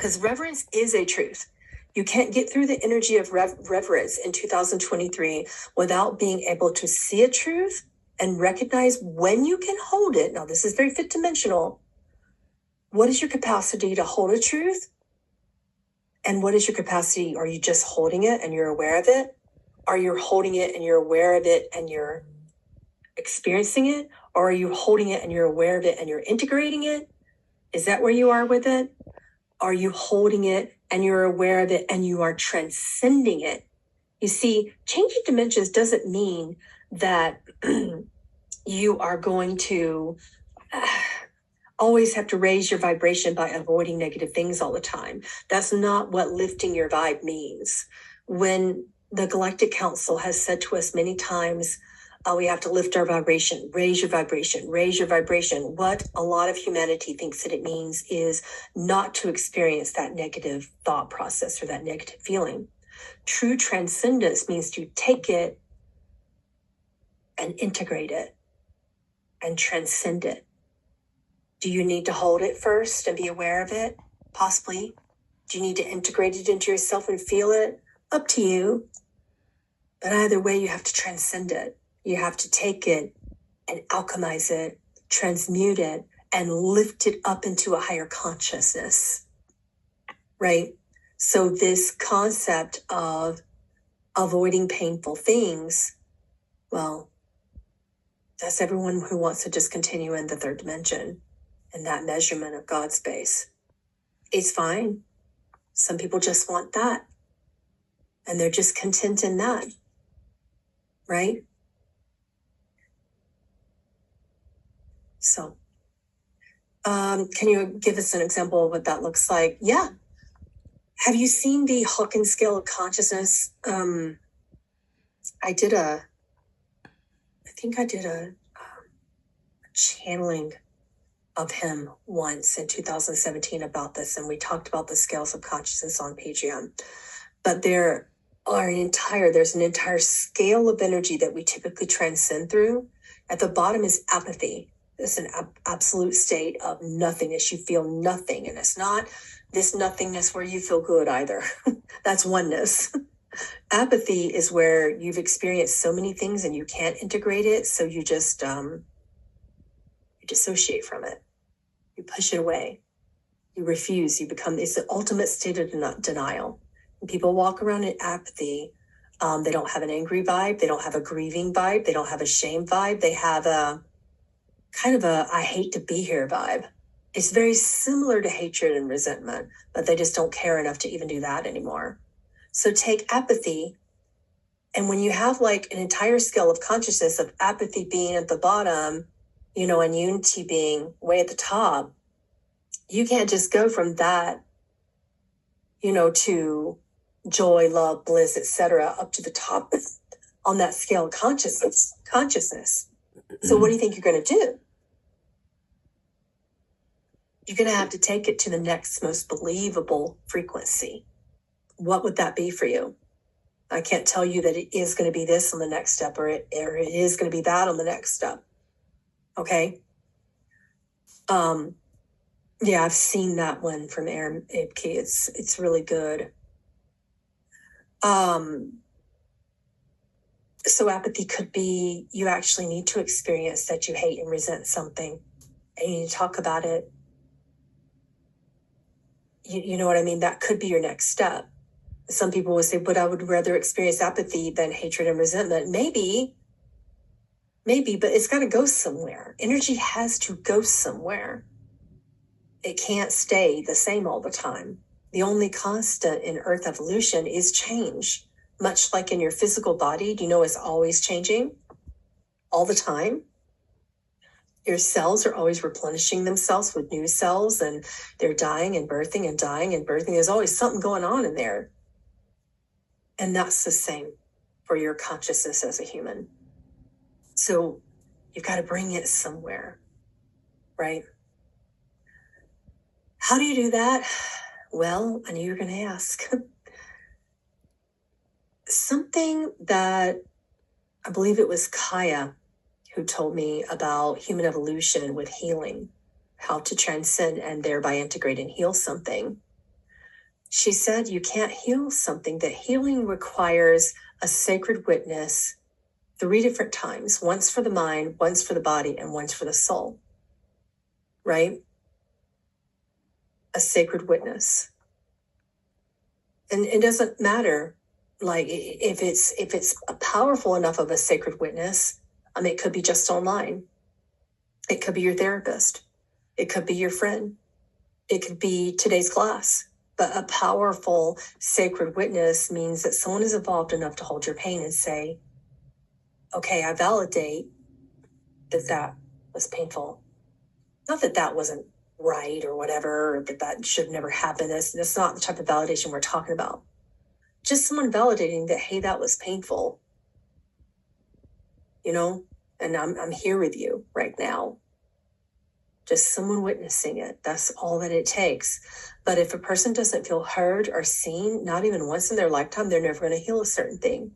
because reverence is a truth. You can't get through the energy of reverence in 2023 without being able to see a truth and recognize when you can hold it. Now, this is very fifth dimensional. What is your capacity to hold a truth? And what is your capacity? Are you just holding it and you're aware of it? Are you holding it and you're aware of it and you're experiencing it? Or are you holding it and you're aware of it and you're integrating it? Is that where you are with it? Are you holding it and you're aware of it and you are transcending it? You see, changing dimensions doesn't mean that you are going to always have to raise your vibration by avoiding negative things all the time. That's not what lifting your vibe means. When the Galactic Council has said to us many times, we have to lift our vibration, raise your vibration, raise your vibration. What a lot of humanity thinks that it means is not to experience that negative thought process or that negative feeling. True transcendence means to take it and integrate it and transcend it. Do you need to hold it first and be aware of it? Possibly. Do you need to integrate it into yourself and feel it? Up to you. But either way, you have to transcend it. You have to take it and alchemize it, transmute it, and lift it up into a higher consciousness, right? So this concept of avoiding painful things, well, that's everyone who wants to just continue in the third dimension and that measurement of God's space. It's fine. Some people just want that. And they're just content in that, right? So, can you give us an example of what that looks like? Yeah. Have you seen the Hawkins scale of consciousness? I think I did a channeling of him once in 2017 about this, and we talked about the scales of consciousness on Patreon. But there's an entire scale of energy that we typically transcend through. At the bottom is apathy. It's an absolute state of nothingness. You feel nothing. And it's not this nothingness where you feel good either. That's oneness. Apathy is where you've experienced so many things and you can't integrate it. So you just you dissociate from it. You push it away. You refuse. It's the ultimate state of denial. When people walk around in apathy, they don't have an angry vibe. They don't have a grieving vibe. They don't have a shame vibe. They have a kind of a I hate to be here vibe. It's very similar to hatred and resentment, but they just don't care enough to even do that anymore. So take apathy, and when you have like an entire scale of consciousness of apathy being at the bottom, and unity being way at the top, you can't just go from that, to joy, love, bliss, etc., up to the top on that scale of consciousness. So what do you think you're going to do? You're going to have to take it to the next most believable frequency. What would that be for you? I can't tell you that it is going to be this on the next step or it is going to be that on the next step. Okay? Yeah, I've seen that one from Aaron Abke. It's really good. So apathy could be you actually need to experience that you hate and resent something, and you need to talk about it. You know what I mean? That could be your next step. Some people will say, but I would rather experience apathy than hatred and resentment. Maybe, but it's got to go somewhere. Energy has to go somewhere. It can't stay the same all the time. The only constant in Earth evolution is change. Much like in your physical body, do you know it's always changing all the time? Your cells are always replenishing themselves with new cells, and they're dying and birthing and dying and birthing. There's always something going on in there. And that's the same for your consciousness as a human. So you've got to bring it somewhere, right? How do you do that? Well, I knew you were going to ask. Something that I believe it was Kaya who told me about human evolution with healing, how to transcend and thereby integrate and heal something. She said you can't heal something, that healing requires a sacred witness 3 different times, once for the mind, once for the body, and once for the soul, right? A sacred witness. And it doesn't matter, like, if it's a powerful enough of a sacred witness. It could be just online. It could be your therapist. It could be your friend. It could be today's class. But a powerful sacred witness means that someone is evolved enough to hold your pain and say, okay, I validate that was painful. Not that that wasn't right or whatever, or that should never happen. That's not the type of validation we're talking about. Just someone validating that, hey, that was painful, and I'm here with you right now. Just someone witnessing it. That's all that it takes. But if a person doesn't feel heard or seen, not even once in their lifetime, they're never going to heal a certain thing.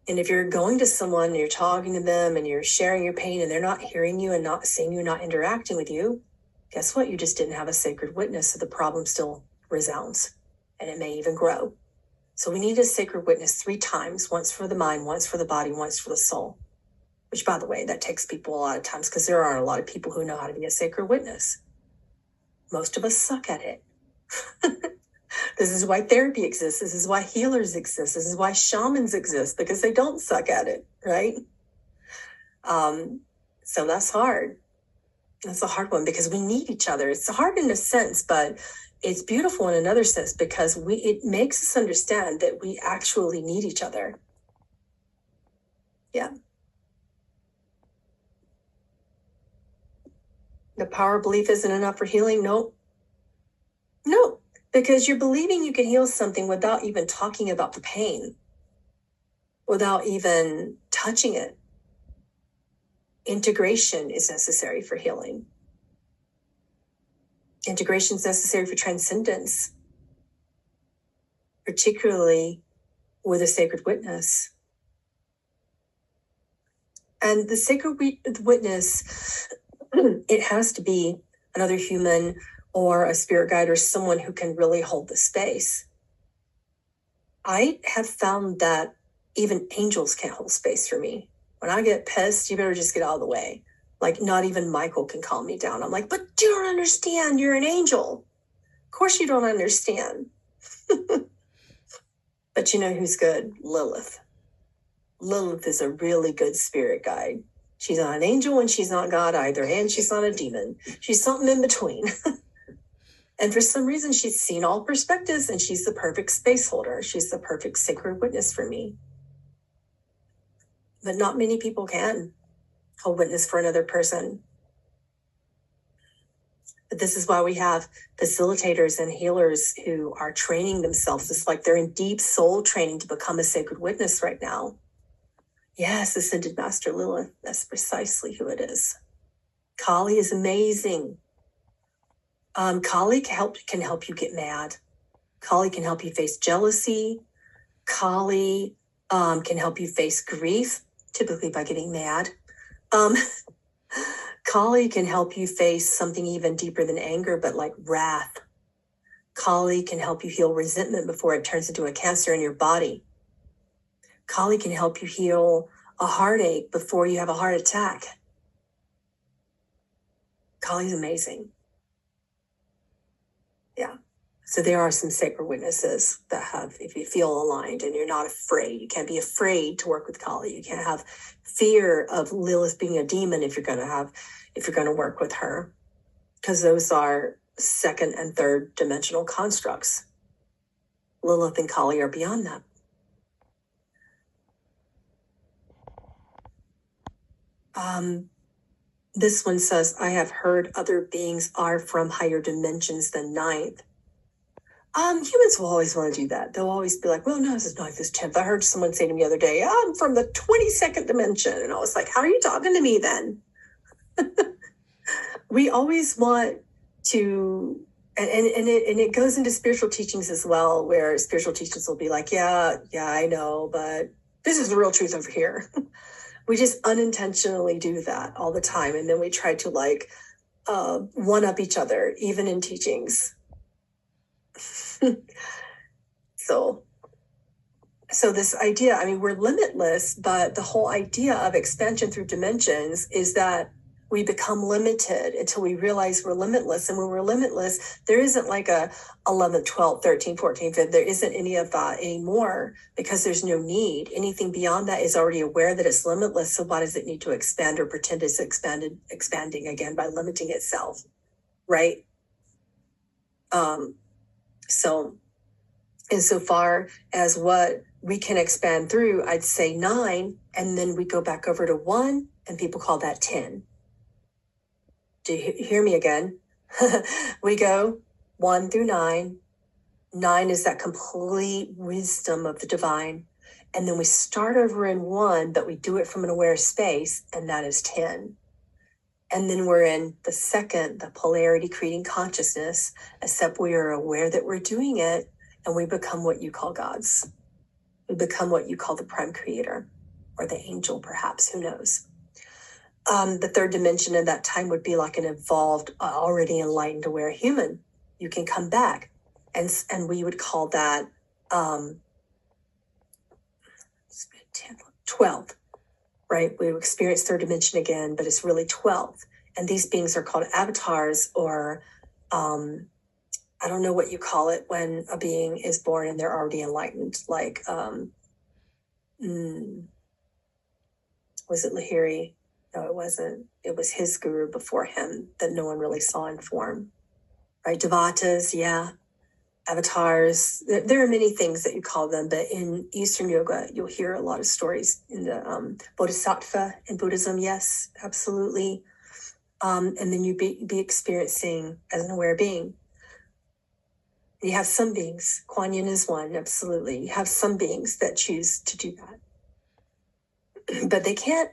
And if you're going to someone and you're talking to them and you're sharing your pain and they're not hearing you and not seeing you, not interacting with you, guess what? You just didn't have a sacred witness, so the problem still resounds and it may even grow. So we need a sacred witness 3 times, once for the mind, once for the body, once for the soul. Which, by the way, that takes people a lot of times, because there aren't a lot of people who know how to be a sacred witness. Most of us suck at it. This is why therapy exists. This is why healers exist. This is why shamans exist, because they don't suck at it, right? So that's hard. That's a hard one, because we need each other. It's hard in a sense, but it's beautiful in another sense, because it makes us understand that we actually need each other. Yeah. The power of belief isn't enough for healing? No, because you're believing you can heal something without even talking about the pain, without even touching it. Integration is necessary for healing. Integration is necessary for transcendence, particularly with a sacred witness. And the sacred witness, it has to be another human or a spirit guide or someone who can really hold the space. I have found that even angels can't hold space for me. When I get pissed, you better just get out of the way. Like, not even Michael can calm me down. I'm like, but you don't understand. You're an angel. Of course you don't understand. But you know who's good? Lilith. Lilith is a really good spirit guide. She's not an angel and she's not God either. And she's not a demon. She's something in between. And for some reason, she's seen all perspectives and she's the perfect space holder. She's the perfect sacred witness for me. But not many people can hold witness for another person. But this is why we have facilitators and healers who are training themselves. It's like they're in deep soul training to become a sacred witness right now. Yes, Ascended Master Lilith. That's precisely who it is. Kali is amazing. Kali can help you get mad. Kali can help you face jealousy. Kali can help you face grief, typically by getting mad. Kali can help you face something even deeper than anger, but like wrath. Kali can help you heal resentment before it turns into a cancer in your body. Kali can help you heal a heartache before you have a heart attack. Kali's amazing. Yeah. So there are some sacred witnesses that have, if you feel aligned and you're not afraid, you can't be afraid to work with Kali. You can't have fear of Lilith being a demon if you're going to work with her, because those are 2nd and 3rd dimensional constructs. Lilith and Kali are beyond that. This one says, I have heard other beings are from higher dimensions than 9th. Humans will always want to do that. They'll always be like, well, no, this is 9th, this is 10th. I heard someone say to me the other day, I'm from the 22nd dimension. And I was like, how are you talking to me then? We always want to, and it goes into spiritual teachings as well, where spiritual teachers will be like, yeah, I know, but this is the real truth over here. We just unintentionally do that all the time. And then we try to one-up each other, even in teachings. So this idea, I mean, we're limitless, but the whole idea of expansion through dimensions is that we become limited until we realize we're limitless. And when we're limitless, there isn't like a 11, 12, 13, 14, 15. There isn't any of that anymore because there's no need. Anything beyond that is already aware that it's limitless. So why does it need to expand or pretend it's expanding again by limiting itself? Right? So insofar as what we can expand through, I'd say 9, and then we go back over to 1, and people call that 10. Do you hear me again? We go 1 through 9. 9 is that complete wisdom of the divine. And then we start over in 1, but we do it from an aware space, and that is 10. And then we're in the second, the polarity creating consciousness, except we are aware that we're doing it, and we become what you call gods. We become what you call the prime creator, or the angel, perhaps, who knows. The third dimension in that time would be like an evolved, already enlightened, aware human. You can come back, and we would call that 12, right? We experience third dimension again, but it's really 12. And these beings are called avatars, or I don't know what you call it when a being is born and they're already enlightened. Like, was it Lahiri? No, it wasn't. It was his guru before him that no one really saw in form, right? Devatas, yeah. Avatars. There are many things that you call them, but in Eastern yoga, you'll hear a lot of stories. In the Bodhisattva in Buddhism, yes, absolutely. And then you be experiencing as an aware being. You have some beings, Kuan Yin is one, absolutely. You have some beings that choose to do that. But they can't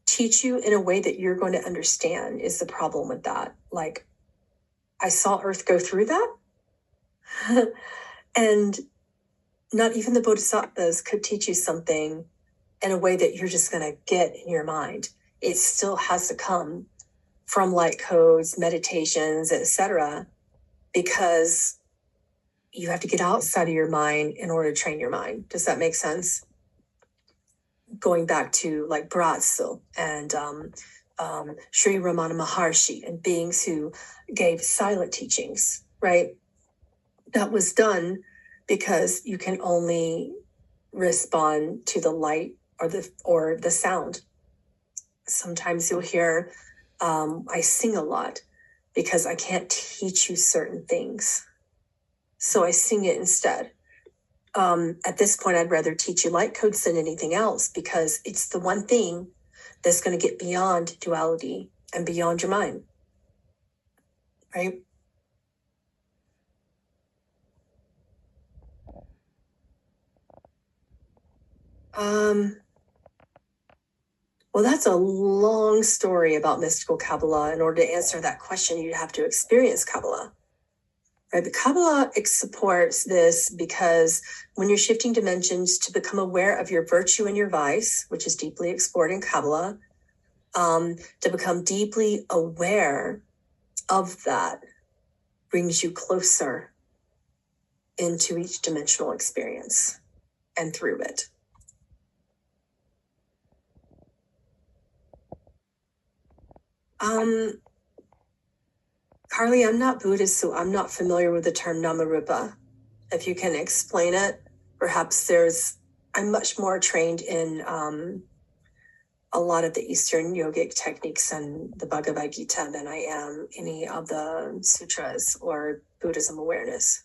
teach you in a way that you're going to understand is the problem with that. Like, I saw Earth go through that. And not even the Bodhisattvas could teach you something in a way that you're just going to get in your mind. It still has to come from light codes, meditations, etc., because you have to get outside of your mind in order to train your mind. Does that make sense? Going back to like Bratzel and Sri Ramana Maharshi and beings who gave silent teachings, right? That was done because you can only respond to the light or the sound. Sometimes you'll hear, I sing a lot because I can't teach you certain things. So I sing it instead. At this point, I'd rather teach you light codes than anything else because it's the one thing that's going to get beyond duality and beyond your mind, right? Well, that's a long story about mystical Kabbalah. In order to answer that question, you'd have to experience Kabbalah. Right? But Kabbalah supports this because when you're shifting dimensions to become aware of your virtue and your vice, which is deeply explored in Kabbalah, to become deeply aware of that brings you closer into each dimensional experience and through it. Carly, I'm not Buddhist, so I'm not familiar with the term Namarupa. If you can explain it, perhaps I'm much more trained in a lot of the Eastern yogic techniques and the Bhagavad Gita than I am any of the sutras or Buddhism awareness.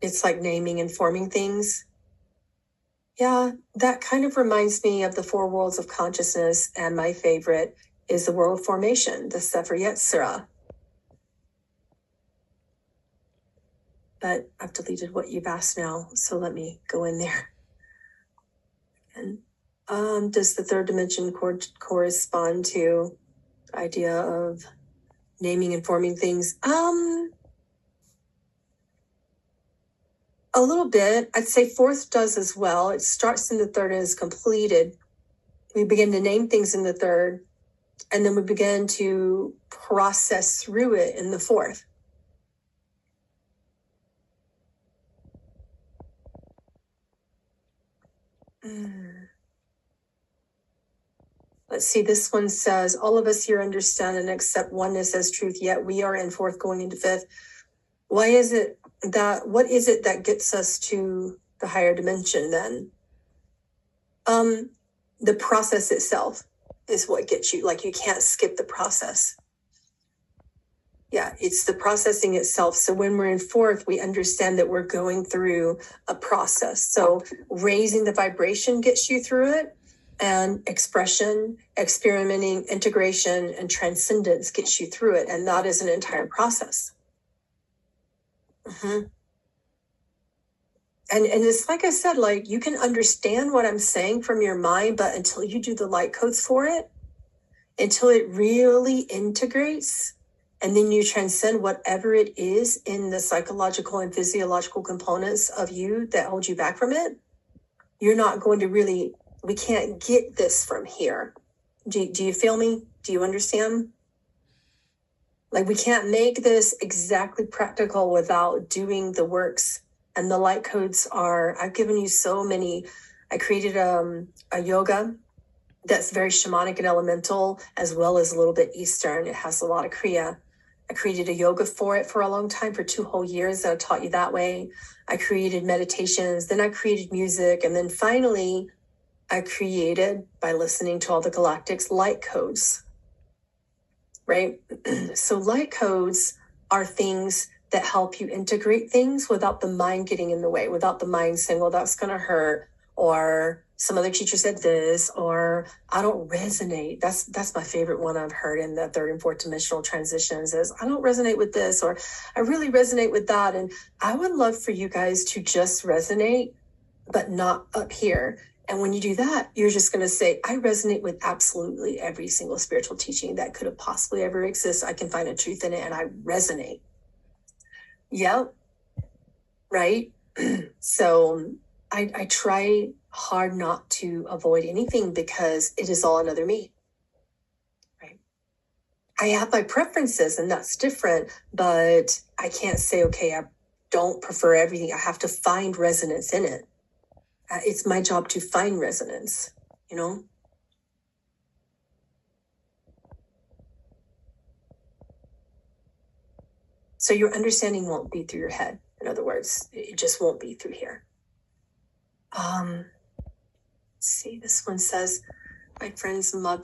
It's like naming and forming things. Yeah, that kind of reminds me of the 4 worlds of consciousness, and my favorite is the world of formation, the Sefer Yetzirah. But I've deleted what you've asked now, so let me go in there. And does the third dimension correspond to the idea of naming and forming things? A little bit. I'd say fourth does as well. It starts in the third and is completed We begin to name things in the third, and then we begin to process through it in the fourth. Let's see, this one says, all of us here understand and accept oneness as truth, yet we are in fourth going into fifth. What is it that gets us to the higher dimension then? The process itself is what gets you, like you can't skip the process. Yeah, it's the processing itself. So when we're in fourth, we understand that we're going through a process. So raising the vibration gets you through it, and expression, experimenting, integration, and transcendence gets you through it. And that is an entire process. And it's like I said, like you can understand what I'm saying from your mind, but until you do the light codes for it, until it really integrates, and then you transcend whatever it is in the psychological and physiological components of you that hold you back from it, you're not going to really, we can't get this from here. Do you feel me? Do you understand? Like we can't make this exactly practical without doing the works. And the light codes are, I've given you so many. I created a yoga that's very shamanic and elemental, as well as a little bit Eastern. It has a lot of Kriya. I created a yoga for it for a long time, for 2 whole years. And I taught you that way. I created meditations, then I created music. And then finally, I created, by listening to all the galactics, light codes, right? So light codes are things that help you integrate things without the mind getting in the way, without the mind saying, well, that's going to hurt, or some other teacher said this, or I don't resonate. That's my favorite one I've heard in the third and fourth dimensional transitions is I don't resonate with this, or I really resonate with that. And I would love for you guys to just resonate, but not up here. And when you do that, you're just going to say, I resonate with absolutely every single spiritual teaching that could have possibly ever exist. I can find a truth in it and I resonate. Yep. Right. So I try hard not to avoid anything because it is all another me. Right. I have my preferences and that's different, but I can't say, okay, I don't prefer everything. I have to find resonance in it. It's my job to find resonance, you know? So your understanding won't be through your head. In other words, it just won't be through here. Let's see, this one says, my friend's mother